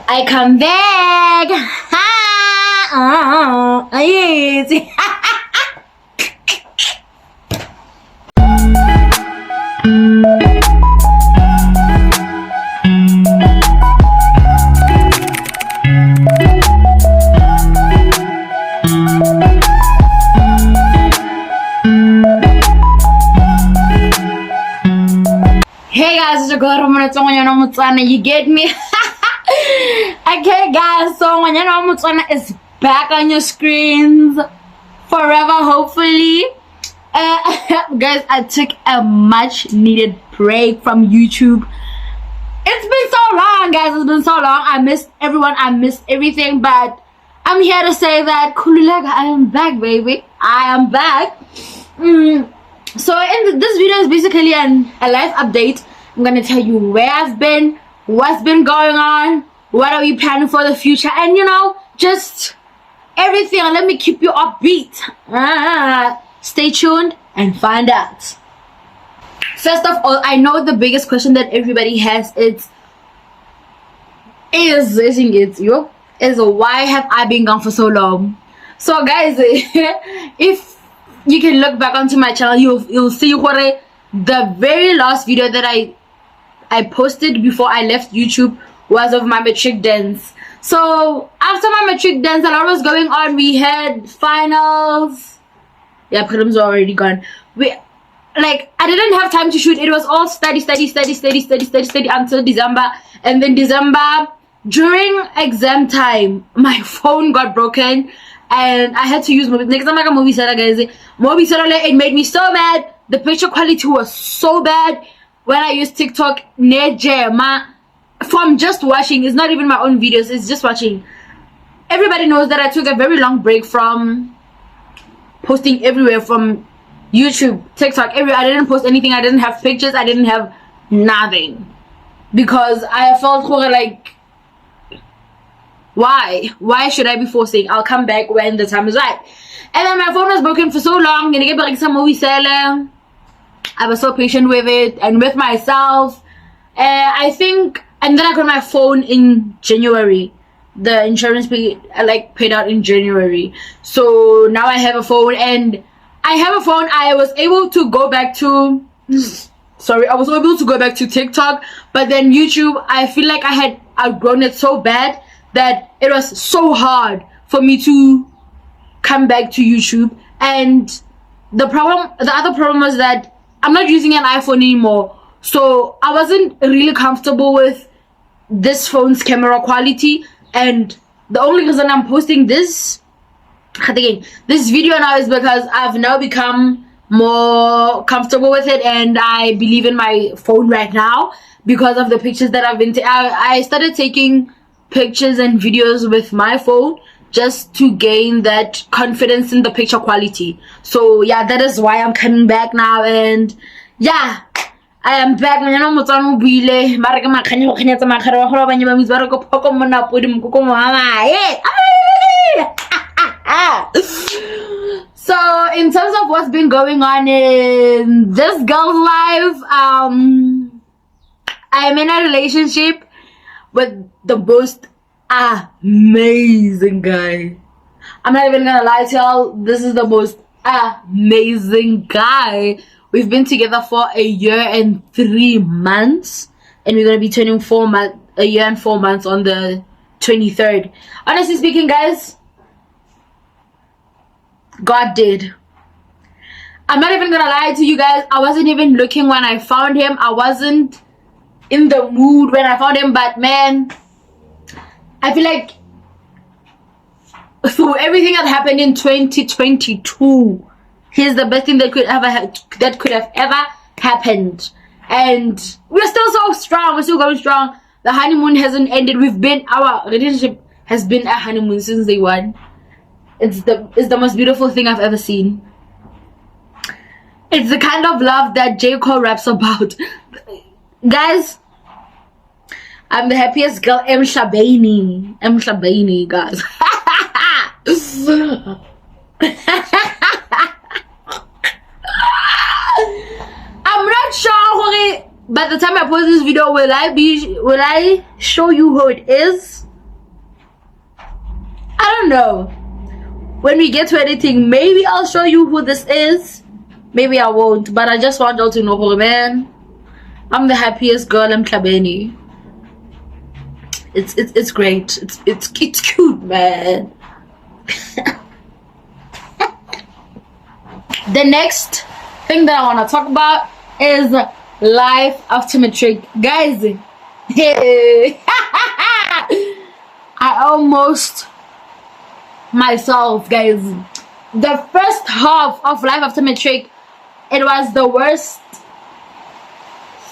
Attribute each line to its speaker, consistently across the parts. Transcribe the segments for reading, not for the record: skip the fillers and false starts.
Speaker 1: I come back. Ha! Oh, yes. Hey guys, it's your girl ngwanyana Motswana. You get me? Okay guys, so ngwanyana Motswana is back on your screens forever, hopefully. Guys, I took a much needed break from YouTube. It's been so long, guys. It's been so long. I missed everyone. I missed everything, but I'm here to say that Kululaga, I am back, baby. I am back. So this video is basically a life update. I'm gonna tell you where I've been, what's been going on, what are we planning for the future, and just everything. Let me keep you upbeat. Stay tuned and find out. First of all, I know the biggest question that everybody has is why have I been gone for so long? So guys, if you can look back onto my channel, you'll see the very last video that I posted before I left YouTube was of my matric dance. So after my matric dance, a lot was going on. We had finals. Yeah, prelims were already gone. I didn't have time to shoot. It was all study until December. And then December, during exam time, my phone got broken and I had to use next time like a movie setter, guys. Movie setter, it made me so mad. The picture quality was so bad when I used TikTok. From just watching, it's not even my own videos, it's just watching. Everybody knows that I took a very long break from posting everywhere, from YouTube, TikTok, everywhere. I didn't post anything. I didn't have pictures. I didn't have nothing because I felt like, why should I be forcing? I'll come back when the time is right. And then my phone was broken for so long, and I was so patient with it and with myself. I think, and then I got my phone in January. The insurance paid out in January. So now I have a phone, and I was able to go back to TikTok, but then YouTube, I feel like I had outgrown it so bad that it was so hard for me to come back to YouTube. And the other problem was that I'm not using an iPhone anymore, so I wasn't really comfortable with this phone's camera quality. And the only reason I'm posting this video now is because I've now become more comfortable with it, and I believe in my phone right now because of the pictures that I've been I started taking pictures and videos with my phone just to gain that confidence in the picture quality. So yeah, that is why I'm coming back now. And yeah, I am back. So in terms of what's been going on in this girl's life, I'm in a relationship with the most amazing guy. I'm not even gonna lie to y'all, this is the most amazing guy. We've been together for a year and 3 months, and we're gonna be turning a year and 4 months on the 23rd. Honestly speaking, guys, God did. I'm not even gonna lie to you guys, I wasn't even looking when I found him. I wasn't in the mood when I found him, but man, I feel like through everything that happened in 2022, he's the best thing that could have ever happened. And we're still so strong. We're still going strong. The honeymoon hasn't ended. Our relationship has been a honeymoon since day one. It's the most beautiful thing I've ever seen. It's the kind of love that J. Cole raps about. Guys, I'm the happiest girl. M. Shabani, guys. I'm not sure by the time I post this video will I show you who it is. I don't know. When we get to editing, maybe I'll show you who this is. Maybe I won't, but I just want y'all to know, man, I'm the happiest girl in Klabeni. It's great. It's cute, man. The next thing that I want to talk about is life after matric, guys. I almost myself, guys. The first half of life after matric, it was the worst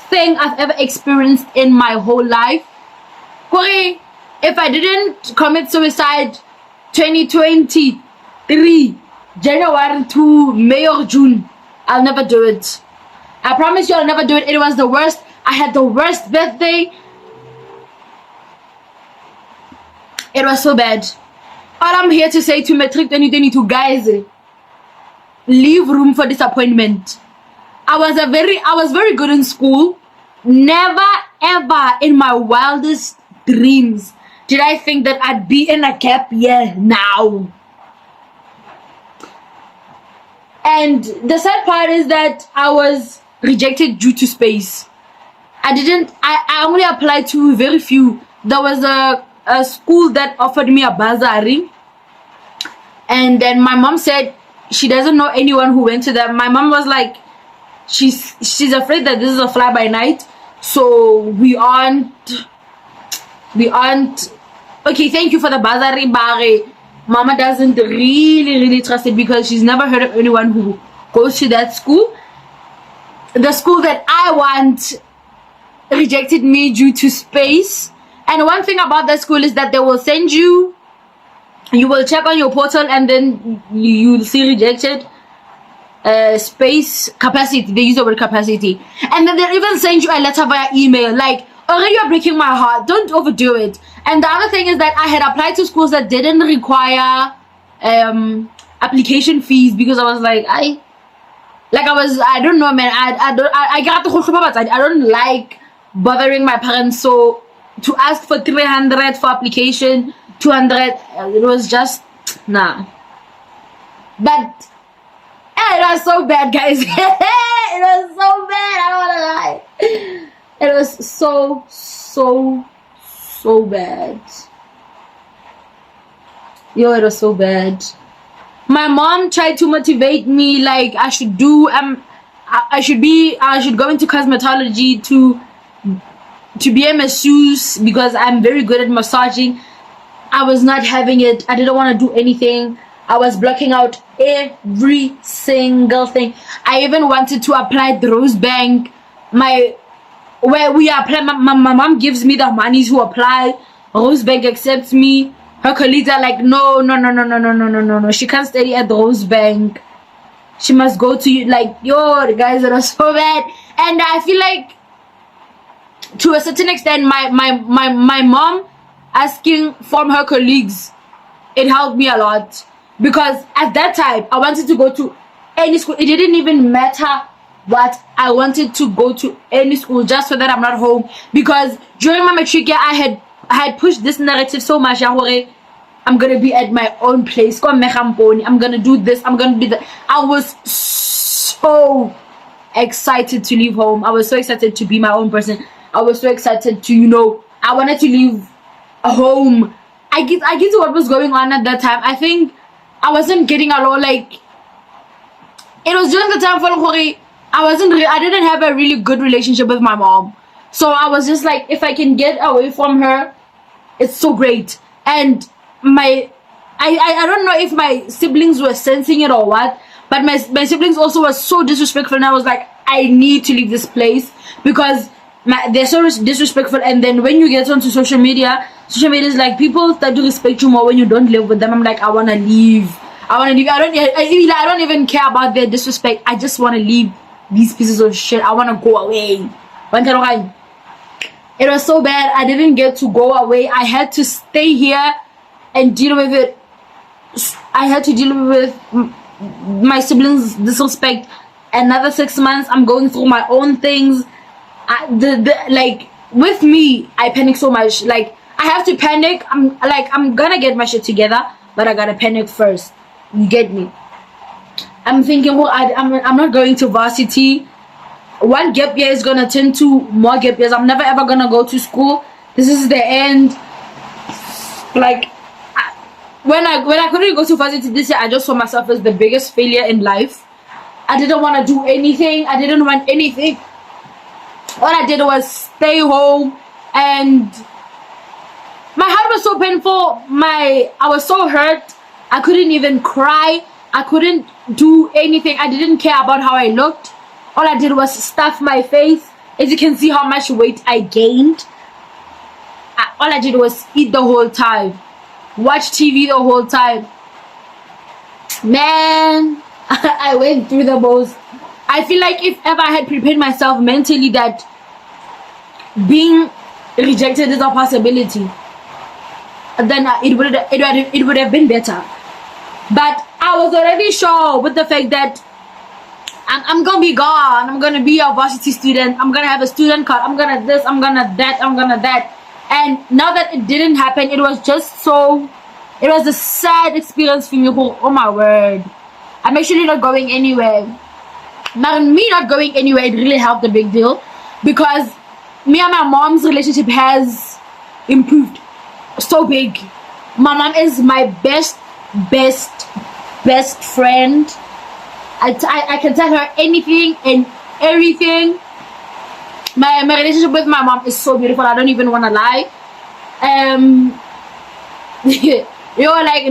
Speaker 1: thing I've ever experienced in my whole life. Corey, if I didn't commit suicide 2023 January to May or June, I'll never do it. I promise you I'll never do it. It was the worst. I had the worst birthday. It was so bad. All I'm here to say to Matric 2022, guys, leave room for disappointment. I was very good in school. Never ever in my wildest dreams did I think that I'd be in a gap year now. And the sad part is that I was rejected due to space. I only applied to very few. There was a school that offered me a bursary, and then my mom said she doesn't know anyone who went to them. My mom was like, she's afraid that this is a fly by night, so we aren't okay. Thank you for the bursary, but Mama doesn't really trust it because she's never heard of anyone who goes to that school. The school that I want rejected me due to space. And one thing about that school is that they will send you will check on your portal, and then you'll see rejected space capacity. They use the word capacity, and then they'll even send you a letter via email. Like, already you're breaking my heart, don't overdo it. And the other thing is that I had applied to schools that didn't require application fees, because I was like, I don't know, man. I don't like bothering my parents, so to ask for 300 for application, 200, it was just nah. But it was so bad, guys. It was so bad, I don't wanna lie. It was so bad. Yo, it was so bad. My mom tried to motivate me, like I should go into cosmetology to be a masseuse because I'm very good at massaging. I was not having it. I didn't want to do anything. I was blocking out every single thing. I even wanted to apply the Rose Bank. Where we apply, my mom gives me the money to apply. Rose Bank accepts me. Her colleagues are like, no. She can't study at the Rose Bank. She must go to you. Like, yo, the guys are so bad. And I feel like, to a certain extent, my mom asking from her colleagues, it helped me a lot, because at that time I wanted to go to any school. It didn't even matter what. I wanted to go to any school just so that I'm not home, because during my matric year I had pushed this narrative so much. I'm gonna be at my own place, I'm gonna do this, I'm gonna be that. I was so excited to leave home. I was so excited to be my own person. I was so excited to, I wanted to leave home. I get to what was going on at that time. I think I wasn't getting along. Like, it was during the time for I didn't have a really good relationship with my mom. So I was just like, if I can get away from her, it's so great. And I don't know if my siblings were sensing it or what, but my siblings also were so disrespectful, and I was like, I need to leave this place because they're so disrespectful. And then when you get onto social media is like, people start to respect you more when you don't live with them. I'm like, I want to leave. I don't even care about their disrespect. I just want to leave these pieces of shit. I want to go away. It was so bad. I didn't get to go away. I had to stay here and deal with it. I had to deal with my siblings' disrespect. Another 6 months, I'm going through my own things. Like, with me, I panic so much. Like, I have to panic. I'm gonna get my shit together. but I gotta panic first. You get me? I'm thinking, well, I'm not going to varsity. One gap year is gonna turn to more gap years. I'm never ever gonna go to school. This is the end. Like, when I couldn't go to varsity this year, I just saw myself as the biggest failure in life. I didn't want to do anything. I didn't want anything. All I did was stay home, and my heart was so painful. I was so hurt. I couldn't even cry. I couldn't do anything. I didn't care about how I looked. All I did was stuff my face. As you can see how much weight I gained. All I did was eat the whole time. Watch TV the whole time. Man, I went through the most. I feel like if ever I had prepared myself mentally that being rejected is a possibility, then it would have been better. But I was already sure with the fact that I'm gonna be gone. I'm gonna be a varsity student. I'm gonna have a student card. I'm gonna this. I'm gonna that. I'm gonna that. And now that it didn't happen, it was just so. It was a sad experience for me. Oh my word! I'm actually not going anywhere. Now me not going anywhere, it really helped a big deal, because me and my mom's relationship has improved so big. My mom is my best friend. I can tell her anything and everything. My relationship with my mom is so beautiful. I don't even want to lie. You're like,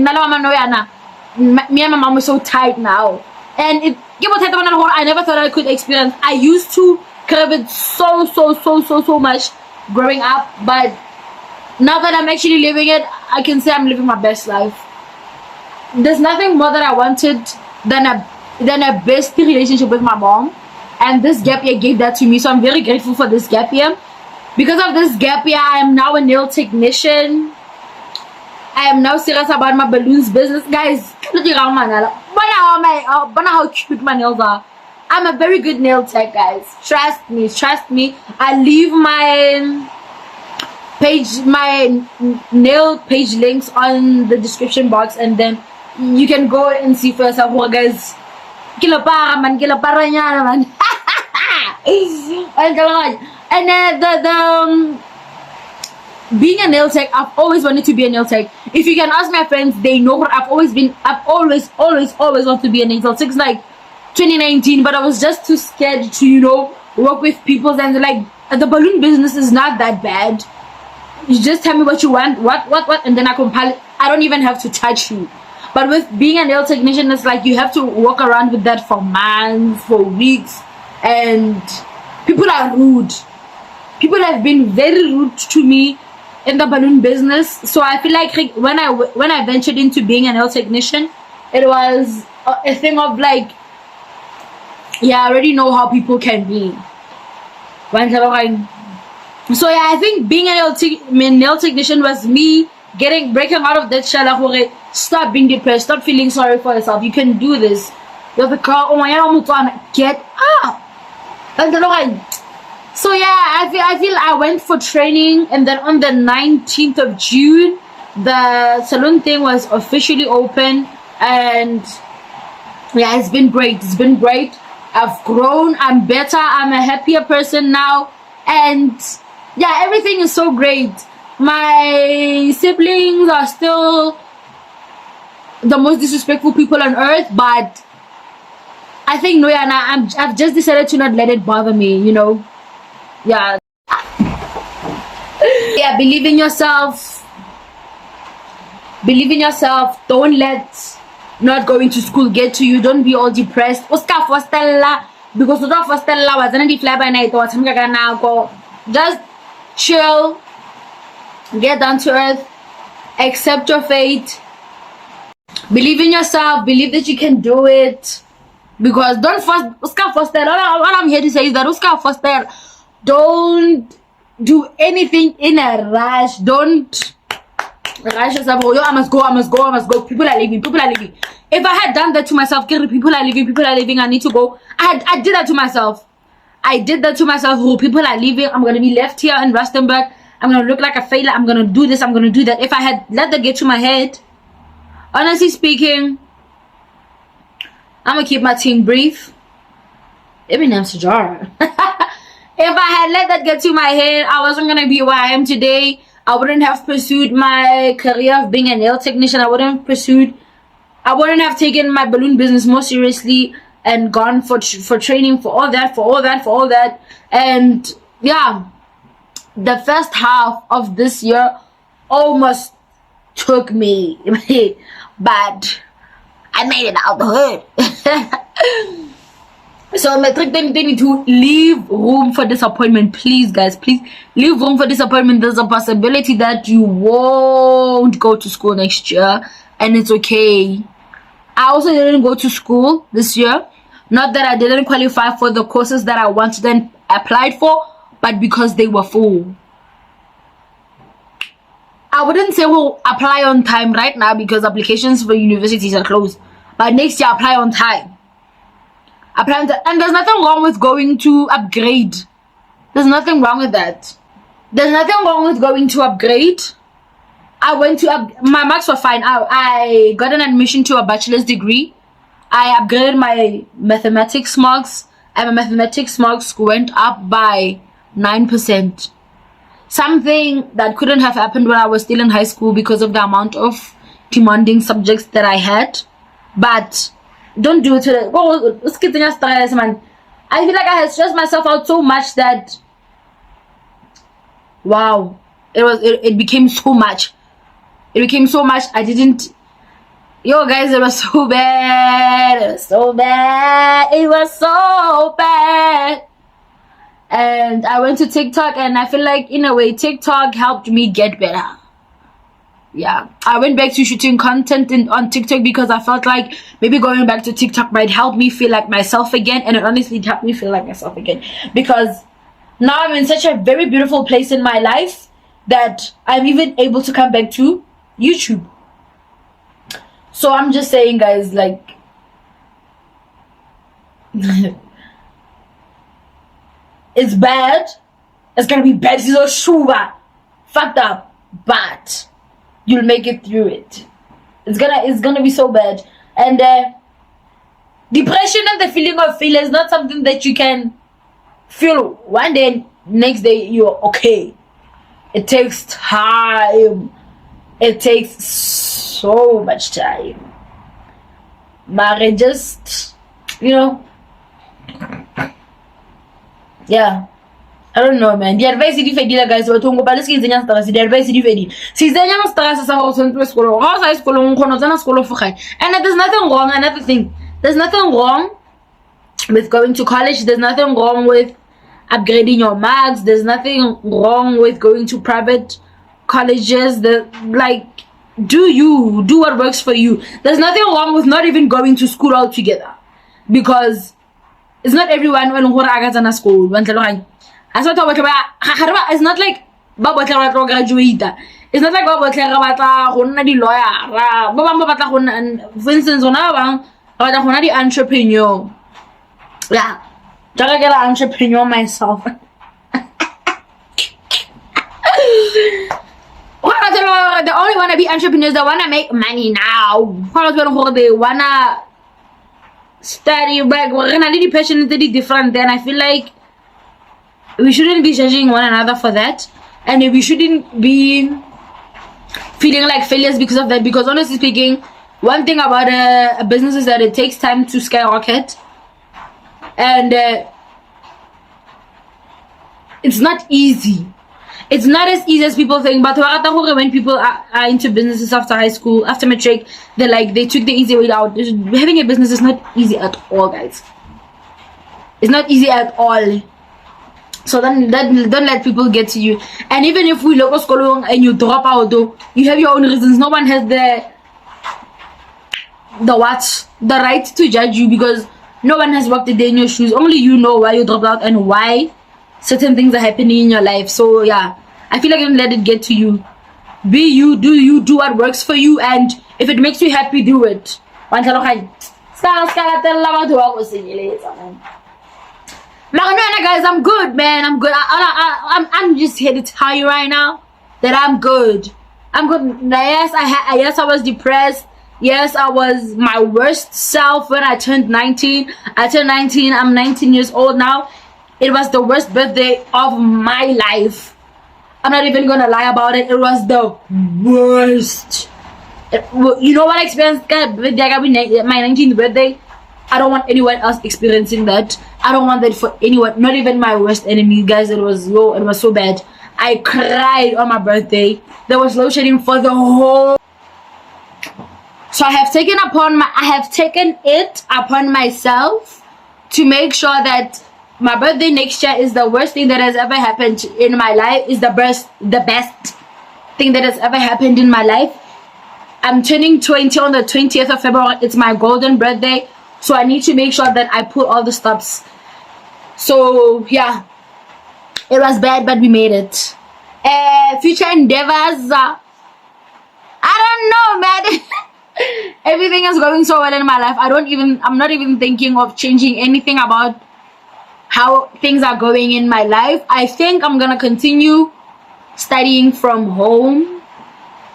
Speaker 1: me and my mom are so tight now. And I never thought I could experience. I used to crave it so much growing up, but now that I'm actually living it, I can say I'm living my best life. There's nothing more that I wanted than a best relationship with my mom, and this gap year gave that to me. So I'm very grateful for this gap year. Because of this gap year, I am now a nail technician. I am now serious about my balloons business, guys. How cute my nails are. I'm a very good nail tech, guys. Trust me. I leave my nail page links on the description box, and then you can go and see for yourself. Well, guys, and then being a nail tech, I've always wanted to be a nail tech. If you can ask my friends, they know what I've always wanted to be a nail tech since like 2019, but I was just too scared to, work with people. And like, the balloon business is not that bad. You just tell me what you want, what, and then I compile it. I don't even have to touch you. But with being a nail technician, it's like you have to walk around with that for months, for weeks, and people are rude. People have been very rude to me in the balloon business. So I feel like when I ventured into being a nail technician, it was a thing of like, yeah, I already know how people can be. So yeah, I think being a nail technician was me breaking out of that shell. Stop being depressed. Stop feeling sorry for yourself. You can do this. You're the girl. Oh my God, get up. So yeah, I feel I went for training, and then on the 19th of June, the salon thing was officially open, and yeah, it's been great. I've grown. I'm better. I'm a happier person now, and yeah, everything is so great. My siblings are still the most disrespectful people on earth, but I think I've just decided to not let it bother me, Yeah. Yeah, believe in yourself. Don't let not going to school get to you. Don't be all depressed. Oscar Fostella, because Oscar Fostella was not fly by night or something. Just chill. Get down to earth. Accept your fate. Believe in yourself. Believe that you can do it. Because don't force Oscar Foster. All I'm here to say is that Oscar Foster, don't do anything in a rush. Don't rush yourself. Oh, I must go. People are leaving. If I had done that to myself, people are leaving, I need to go. I did that to myself. Oh, people are leaving. I'm going to be left here in Rustenburg. I'm going to look like a failure. I'm going to do this. I'm going to do that. If I had let that get to my head, honestly speaking, I'm gonna keep my team brief. Eminem's jar. If I had let that get to my head, I wasn't gonna be where I am today. I wouldn't have pursued my career of being a nail technician. I wouldn't have taken my balloon business more seriously and gone for training for all that. And yeah, the first half of this year almost took me, but I made it out the hood. So matric 2022, leave room for disappointment, please, guys. Please leave room for disappointment. There's a possibility that you won't go to school next year, and it's okay. I also didn't go to school this year. Not that I didn't qualify for the courses that I wanted and applied for, but because they were full. I wouldn't say we'll apply on time right now because applications for universities are closed. But next year, apply on time. And there's nothing wrong with going to upgrade. There's nothing wrong with that. There's nothing wrong with going to upgrade. I went to my marks were fine. I got an admission to a bachelor's degree. I upgraded my mathematics marks, and my mathematics marks went up by 9%. Something that couldn't have happened when I was still in high school because of the amount of demanding subjects that I had. But don't do it to the man. I feel like I had stressed myself out so much that wow, it became so much. It became so much. I didn't. Yo, guys, it was so bad. It was so bad. It was so bad. And I went to TikTok, and I feel like in a way TikTok helped me get better. Yeah, I went back to shooting content on TikTok because I felt like maybe going back to TikTok might help me feel like myself again, and it honestly helped me feel like myself again because now I'm in such a very beautiful place in my life that I'm even able to come back to YouTube. So I'm just saying, guys, like it's bad. It's gonna be bad. It's so sure fucked up, but you'll make it through it. It's gonna be so bad. And depression and the feeling of failure is not something that you can feel one day, next day you're okay. It takes time. It takes so much time. But just, yeah. I don't know, man. The advice is different, guys. But don't go back to the advice is different. See, the young stars are also in school. Also, school and there's nothing wrong. Another thing, there's nothing wrong with going to college. There's nothing wrong with upgrading your marks. There's nothing wrong with going to private colleges. Do what works for you. There's nothing wrong with not even going to school altogether, because it's not everyone when school. It's not like graduate. It's not like lawyer. For instance, the entrepreneur. Yeah, I get an entrepreneur myself. The only wanna be entrepreneurs that wanna make money now. They wanna study, but we're really passionately different. Then I feel like we shouldn't be judging one another for that, and we shouldn't be feeling like failures because of that. Because honestly speaking, one thing about a business is that it takes time to skyrocket, and it's not easy. It's not as easy as people think. But when people are into businesses after high school, after matric, they took the easy way out. Having a business is not easy at all, guys. It's not easy at all. So then don't let people get to you. And even if we look at school and you drop out, though, you have your own reasons. No one has the right to judge you, because no one has walked a day in your shoes. Only you know why you dropped out and why certain things are happening in your life. So yeah, I feel like don't let it get to you. Be you, do what works for you, and if it makes you happy, do it. Guys, I'm good, man. I'm good. I'm just here to tell you right now that I'm good. I'm good. Yes, I was depressed. Yes, I was my worst self when I turned 19. I turned 19. I'm 19 years old now. It was the worst birthday of my life. I'm not even gonna lie about it. It was the worst. You know what I experienced? My 19th birthday. I don't want anyone else experiencing that. I don't want that for anyone, not even my worst enemy, guys. It was so bad. I cried on my birthday. There was load shedding for the whole. So I have taken it upon myself to make sure that my birthday next year is the worst thing that has ever happened in my life. Is the best thing that has ever happened in my life. I'm turning 20 on the 20th of February. It's my golden birthday. So I need to make sure that I put all the stops. So yeah, it was bad, but we made it. Future endeavors. I don't know, man. Everything is going so well in my life. I'm not even thinking of changing anything about how things are going in my life. I think I'm gonna continue studying from home.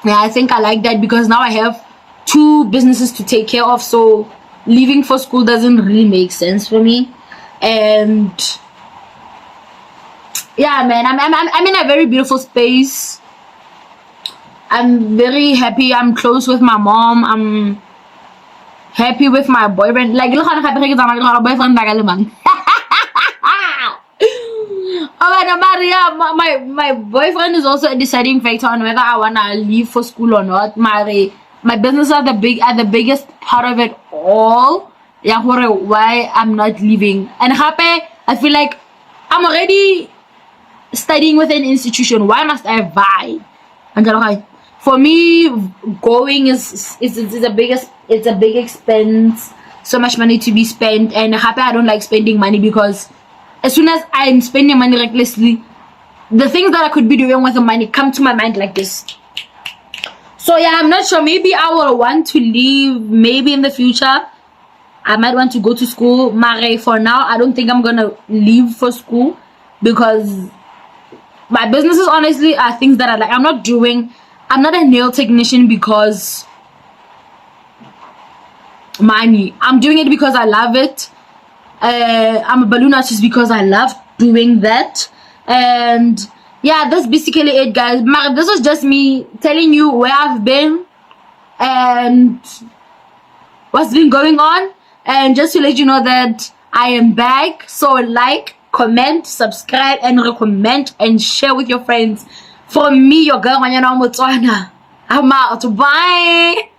Speaker 1: Yeah, I think I like that because now I have 2 businesses to take care of. So leaving for school doesn't really make sense for me. And yeah, man, I'm in a very beautiful space. I'm very happy. I'm close with my mom. I'm happy with my boyfriend. Like, look how happy my boyfriend. Oh my boyfriend is also a deciding factor on whether I wanna leave for school or not. My business are the biggest part of it all. Yeah, why I'm not leaving. And happy, I feel like I'm already studying with an institution. Why must I vie? And for me, going is a big expense. So much money to be spent, and happy I don't like spending money because as soon as I'm spending money recklessly, the things that I could be doing with the money come to my mind like this. So yeah, I'm not sure. Maybe I will want to leave. Maybe in the future, I might want to go to school. Mare, for now, I don't think I'm gonna leave for school because my businesses honestly are things that I like. I'm not a nail technician because money. I'm doing it because I love it. I'm a balloon artist because I love doing that. And yeah, that's basically it, guys. This was just me telling you where I've been and what's been going on, and just to let you know that I am back. So like, comment, subscribe, and recommend and share with your friends. From me, your girl, Motswana. I'm out. Bye.